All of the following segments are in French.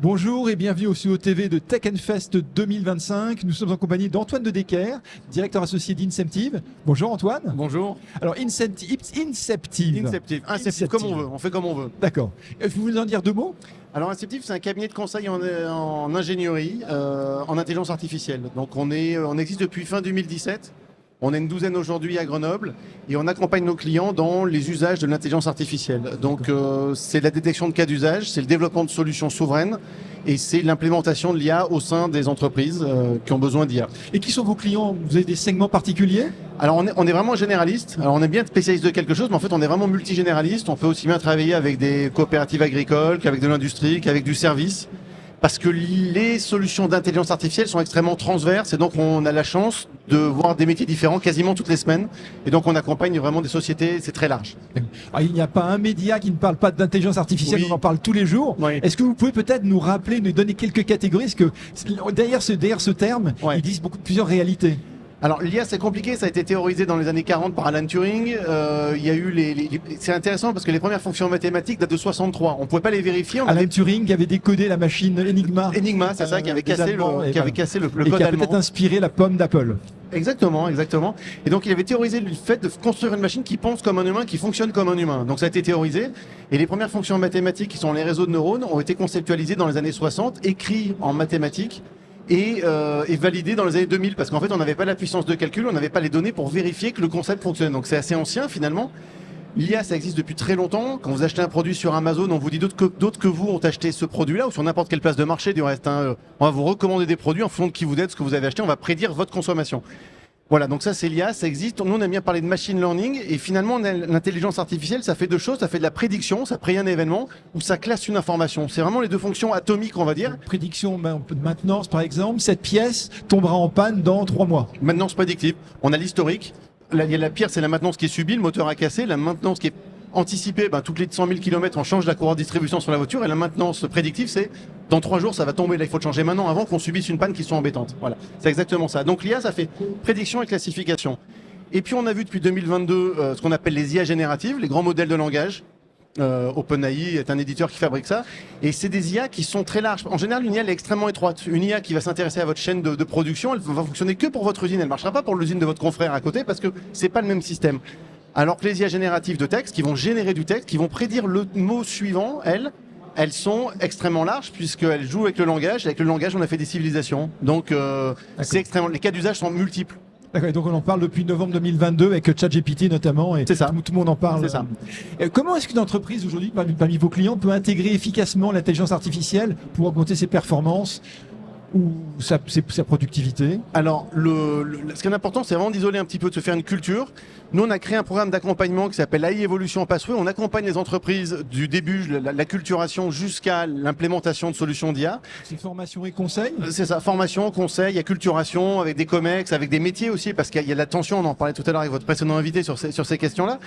Bonjour et bienvenue au Studio TV de Tech Fest 2025. Nous sommes en compagnie d'Antoine de Decker, directeur associé d'Inceptive. Bonjour Antoine. Bonjour. Alors Inceptive. Inceptive, comme on veut, on fait comme on veut. D'accord. Vous voulez en dire deux mots? Alors Inceptive, c'est un cabinet de conseil en ingénierie, en intelligence artificielle. Donc on existe depuis fin 2017. On est une douzaine aujourd'hui à Grenoble et on accompagne nos clients dans les usages de l'intelligence artificielle. Donc c'est la détection de cas d'usage, c'est le développement de solutions souveraines et c'est l'implémentation de l'IA au sein des entreprises qui ont besoin d'IA. Et qui sont vos clients? Vous avez des segments particuliers? Alors on est vraiment généraliste. Alors on est bien spécialiste de quelque chose, mais en fait on est vraiment multigénéraliste. On peut aussi bien travailler avec des coopératives agricoles qu'avec de l'industrie, qu'avec du service. Parce que les solutions d'intelligence artificielle sont extrêmement transverses et donc on a la chance de voir des métiers différents quasiment toutes les semaines. Et donc on accompagne vraiment des sociétés, c'est très large. Alors, il n'y a pas un média qui ne parle pas d'intelligence artificielle, Oui. on en parle tous les jours. Oui. Est-ce que vous pouvez peut-être nous rappeler, nous donner quelques catégories? Parce que derrière ce terme, Ouais. ils disent plusieurs réalités. Alors l'IA c'est compliqué, ça a été théorisé dans les années 40 par Alan Turing. Il y a eu c'est intéressant parce que les premières fonctions mathématiques datent de 63. On pouvait pas les vérifier. Alan Turing avait décodé la machine Enigma. Enigma, c'est ça, qui avait cassé le Et code qui a allemand. peut-être inspiré la pomme d'Apple. Exactement. Et donc il avait théorisé le fait de construire une machine qui pense comme un humain, qui fonctionne comme un humain. Donc ça a été théorisé. Et les premières fonctions mathématiques, qui sont les réseaux de neurones, ont été conceptualisées dans les années 60, écrits en mathématiques et validés dans les années 2000. Parce qu'en fait, on n'avait pas la puissance de calcul, on n'avait pas les données pour vérifier que le concept fonctionnait. Donc c'est assez ancien finalement. L'IA, ça existe depuis très longtemps. Quand vous achetez un produit sur Amazon, on vous dit d'autres que vous ont acheté ce produit-là, ou sur n'importe quelle place de marché du reste. On va vous recommander des produits en fonction de qui vous êtes, ce que vous avez acheté. On va prédire votre consommation. Voilà, donc ça c'est l'IA, ça existe. Nous on aime bien parler de machine learning et finalement l'intelligence artificielle ça fait deux choses, ça fait de la prédiction, ça prédit un événement ou ça classe une information. C'est vraiment les deux fonctions atomiques on va dire. Prédiction de maintenance par exemple, cette pièce tombera en panne dans 3 mois. Maintenance prédictive, on a l'historique. Là, il y a la pire, c'est la maintenance qui est subie, le moteur a cassé, la maintenance qui est anticipée, toutes les 100 000 km on change la courroie de distribution sur la voiture et la maintenance prédictive c'est dans 3 jours ça va tomber, là il faut le changer maintenant avant qu'on subisse une panne qui soit embêtante. Voilà, c'est exactement ça. Donc l'IA ça fait prédiction et classification. Et puis on a vu depuis 2022 ce qu'on appelle les IA génératives, les grands modèles de langage. OpenAI est un éditeur qui fabrique ça et c'est des IA qui sont très larges. En général une IA elle est extrêmement étroite. Une IA qui va s'intéresser à votre chaîne de production, elle va fonctionner que pour votre usine, elle ne marchera pas pour l'usine de votre confrère à côté parce que c'est pas le même système. Alors que les IA génératives de texte, qui vont générer du texte, qui vont prédire le mot suivant, elles sont extrêmement larges puisqu'elles jouent avec le langage. Avec le langage, on a fait des civilisations. Donc, c'est extrêmement. Les cas d'usage sont multiples. D'accord, et donc on en parle depuis novembre 2022 avec ChatGPT notamment, et C'est ça. Tout le monde en parle. C'est ça. Comment est-ce qu'une entreprise aujourd'hui, parmi vos clients, peut intégrer efficacement l'intelligence artificielle pour augmenter ses performances ou sa productivité? Alors, ce qui est important, c'est vraiment d'isoler un petit peu, de se faire une culture. Nous, on a créé un programme d'accompagnement qui s'appelle AI Evolution Pathway. On accompagne les entreprises du début, la culturation, jusqu'à l'implémentation de solutions d'IA. C'est formation et conseil? C'est ça, formation, conseil, acculturation, avec des COMEX, avec des métiers aussi, parce qu'il y a de la tension, on en parlait tout à l'heure avec votre précédent invité sur ces questions-là.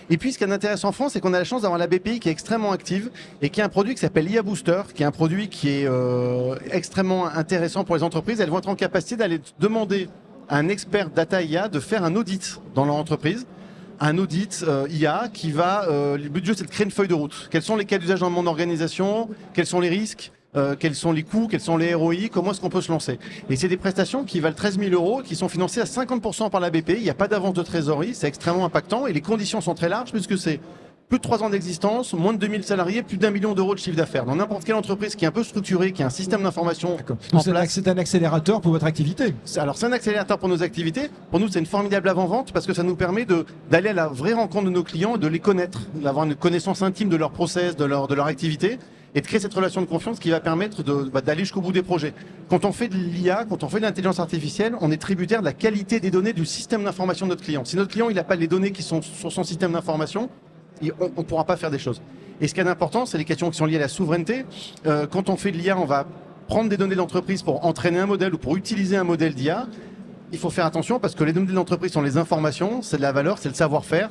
Et puis, ce qui est intéressant en France, c'est qu'on a la chance d'avoir la BPI qui est extrêmement active et qui a un produit qui s'appelle IA Booster, qui est un produit qui est extrêmement intéressant pour les entreprises. Elles vont être en capacité d'aller demander à un expert data IA de faire un audit dans leur entreprise. Un audit IA qui va... le but du jeu, c'est de créer une feuille de route. Quels sont les cas d'usage dans mon organisation? Quels sont les risques? Quels sont les coûts? Quels sont les ROI? Comment est-ce qu'on peut se lancer? Et c'est des prestations qui valent 13 000 € qui sont financées à 50% par la BPI. Il n'y a pas d'avance de trésorerie. C'est extrêmement impactant. Et les conditions sont très larges puisque c'est plus de 3 ans d'existence, moins de 2000 salariés, plus d'1 million d'euros de chiffre d'affaires. Dans n'importe quelle entreprise qui est un peu structurée, qui a un système d'information en place. C'est un accélérateur pour votre activité. Alors c'est un accélérateur pour nos activités. Pour nous, c'est une formidable avant-vente parce que ça nous permet d'aller à la vraie rencontre de nos clients, de les connaître, d'avoir une connaissance intime de leur process, de leur activité et de créer cette relation de confiance qui va permettre d'aller jusqu'au bout des projets. Quand on fait de l'IA, quand on fait de l'intelligence artificielle, on est tributaire de la qualité des données du système d'information de notre client. Si notre client il n'a pas les données qui sont sur son système d'information, on ne pourra pas faire des choses. Et ce qui est important, c'est les questions qui sont liées à la souveraineté. Quand on fait de l'IA, on va prendre des données d'entreprise pour entraîner un modèle ou pour utiliser un modèle d'IA. Il faut faire attention parce que les données de l'entreprise sont les informations, c'est de la valeur, c'est le savoir-faire.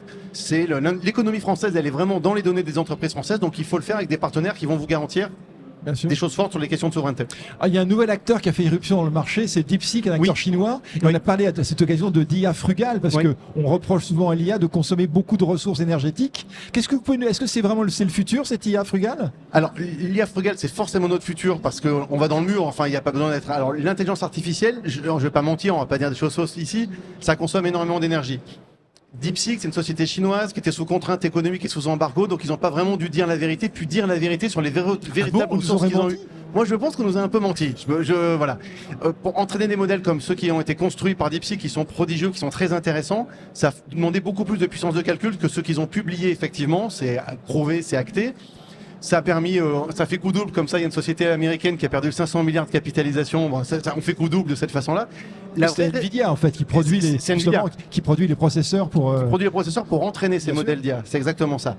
L'économie française, elle est vraiment dans les données des entreprises françaises, donc il faut le faire avec des partenaires qui vont vous garantir Bien sûr. des choses fortes sur les questions de souveraineté. Ah, il y a un nouvel acteur qui a fait irruption dans le marché, c'est DeepSeek, un acteur Oui. chinois. Et Oui. on a parlé à cette occasion de d'IA frugale parce Oui. que on reproche souvent à l'IA de consommer beaucoup de ressources énergétiques. Qu'est-ce que vous pouvez, est-ce que c'est vraiment c'est le futur, cette IA frugale? Alors, l'IA frugale, c'est forcément notre futur parce qu'on va dans le mur, enfin, il n'y a pas besoin d'être... Alors, l'intelligence artificielle, je ne vais pas mentir, on va pas dire des choses fausses ici, ça consomme énormément d'énergie. DeepSeek, c'est une société chinoise qui était sous contrainte économique et sous embargo, donc ils n'ont pas vraiment dû dire la vérité, puis dire la vérité sur les véritables on nous ressources aurait qu'ils ont menti eues. Moi, je pense qu'on nous a un peu menti. Voilà. Pour entraîner des modèles comme ceux qui ont été construits par DeepSeek, qui sont prodigieux, qui sont très intéressants, ça a demandé beaucoup plus de puissance de calcul que ceux qu'ils ont publiés, effectivement. C'est prouvé, c'est acté. Ça a permis, ça fait coup double, comme ça, il y a une société américaine qui a perdu 500 milliards de capitalisation. Bon, on fait coup double de cette façon-là. C'est Nvidia en fait qui produit C'est Nvidia qui produit les processeurs pour. Produit les processeurs pour entraîner ces Bien sûr. modèles d'IA. C'est exactement ça.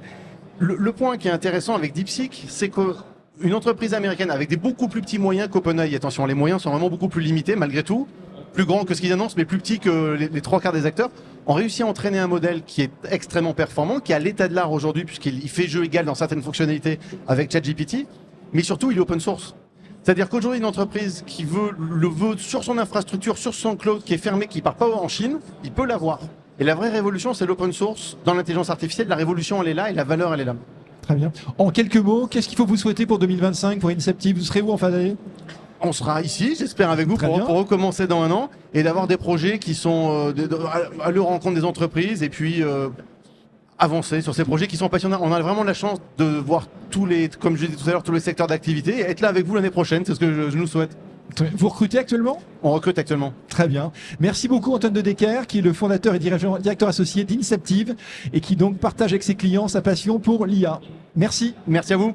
Le point qui est intéressant avec DeepSeek, c'est qu'une entreprise américaine avec des beaucoup plus petits moyens qu'OpenAI, attention, les moyens sont vraiment beaucoup plus limités malgré tout, plus grands que ce qu'ils annoncent, mais plus petits que les trois quarts des acteurs, ont réussi à entraîner un modèle qui est extrêmement performant, qui est à l'état de l'art aujourd'hui, puisqu'il fait jeu égal dans certaines fonctionnalités avec ChatGPT, mais surtout il est open source. C'est-à-dire qu'aujourd'hui, une entreprise qui le veut sur son infrastructure, sur son cloud, qui est fermé, qui ne part pas en Chine, il peut l'avoir. Et la vraie révolution, c'est l'open source dans l'intelligence artificielle. La révolution, elle est là et la valeur, elle est là. Très bien. En quelques mots, qu'est-ce qu'il faut vous souhaiter pour 2025 pour Inceptive? Vous serez où en fin d'année? On sera ici, j'espère, avec vous Très pour bien. recommencer dans un an et d'avoir des projets qui sont à leur rencontre des entreprises et puis avancer sur ces projets qui sont passionnants. On a vraiment la chance de voir comme je disais tout à l'heure, tous les secteurs d'activité et être là avec vous l'année prochaine, c'est ce que je nous souhaite. Vous recrutez actuellement? On recrute actuellement. Très bien. Merci beaucoup Antoine de Decker, qui est le fondateur et directeur associé d'Inceptive et qui donc partage avec ses clients sa passion pour l'IA. Merci. Merci à vous.